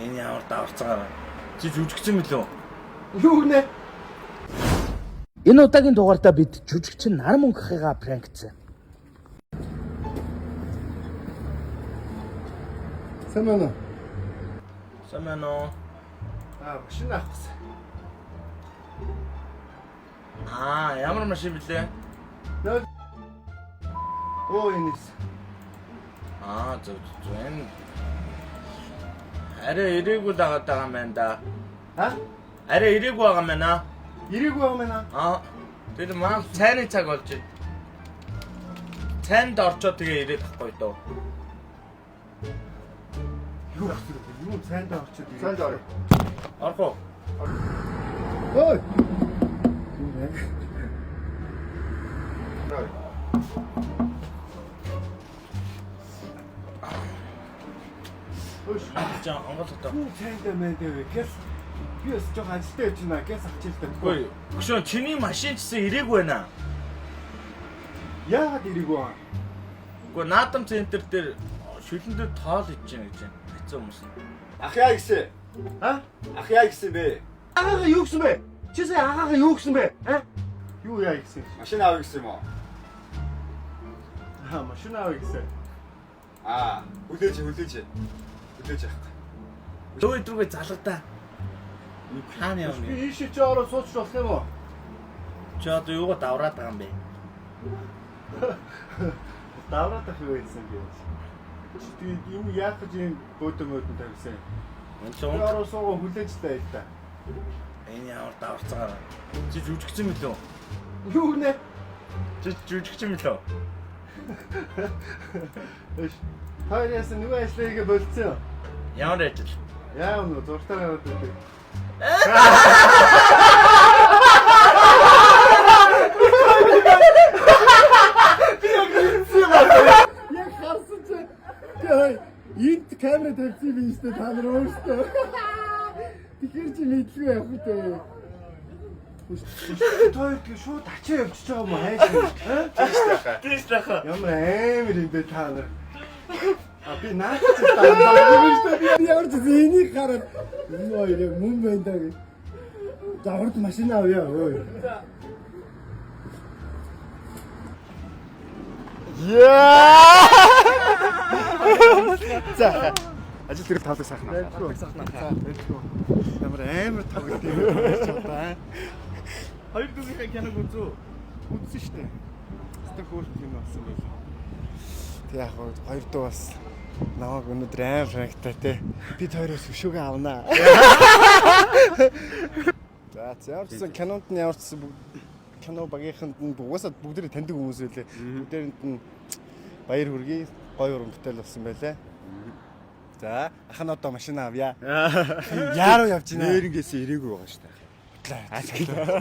Энэ ямар даварцгаа. Чи жүжигчин мөлөө? Юу гэнэ? Энэ удаагийн дугаартаа бид жүжигчин Наран Мөнгөхийгаа пранкцсан. Самана. Самано. Машин авах гэсэн. Ямар машин блэ? Энэс. Зөв. Энэ арай ирээгүй дагаад байгаа юм байна да. Арай ирээгүй байгаа юм байна. Ирээгүй байгаа маа. Тэр маань цайны цаг болж байна. Цайнд орчоо тэгээ ирээд ахгүй дөө. Юу гэсэн юм? Юу цайнд орчод ирээ. Цайнд ор. Орох уу? Ой. Жаа онголоо. Юу цайнд мэдээ гэс. Би өс жоо ажилтаа явж байна. Гэс авчилтаа. Үгүй. Өшөө чиний машин чсэн ирээгүй байна. Яагаад ирээгүй аа? Үгүй наадам центр дээр шүлэн дээр тоол хийж гэнэ гэж байна. Хэцүү хүмүүс. Ах яа гэсэн? Ах яа гэсэн бэ? Агаага юу гэсэн бэ? Чи сая агаага юу гэсэн бэ? Юу яа гэсэн? Машин авъя гэсэн юм уу? Машин авъя гэсэн. Хүлээж явах. Өө өдрүүгээ залгадаа. Хаана явна? Би ийшээ чи ороо суучих болох юм уу? Чи одоо юугаа давраад байгаа юм бэ? Давраад ах юу гэсэн бэ? Чи юм яах гэж юм бөөдөн тавьсан. Өнцөө Ороо суугаа хүлээж таа л та. энэ ямар даварцгаа. Чи жүжигчин мөлөө? Юу гэнэ? Чи жүжигчин мөлөө? Хайряас нэг ажлыг болцсон. Ямар ажил? Яа нөө зуртаа яваад байдаг. Яг харсан чи. Энд камера тавьчих юм шүү дээ та нар өөрсдөө. Тэгэхээр чи мэдлгүй явах үү? Тойрог шууд ачаа явчихж байгаа юм хайш. Тийш тахаа. Ямар амар юм бэ та нар. Би наач таа. Ямар ч зэнийг хараад юу мөн байна даа гэж. Завард машин авъя өө. За. Ажил дээр тавлаг сахна. Ямар амар тоглолт юм байна. Хоёр дүүнийхээ киног үзүү. Үзсэн шүү дээ. Хэвээ хөөрх юм болсон байл. Тэг яг хоёр дуу бас намайг өнөдөр аим фрагтай те. Бид хоёроос өшөөгөө авнаа. За ямарчсан кинонд нь ямарчсан кино багийнханд нь угаасаа бүгдээ таньдаг хүмүүс байлээ. Бүгдээрэнд нь баяр хүргэе. Гоё уран бүтээл болсон байлаа. За ахын одоо машин авъя. Яаруу явж байна. Нэрнгээсээ ирээгүй байгаа шүү дээ.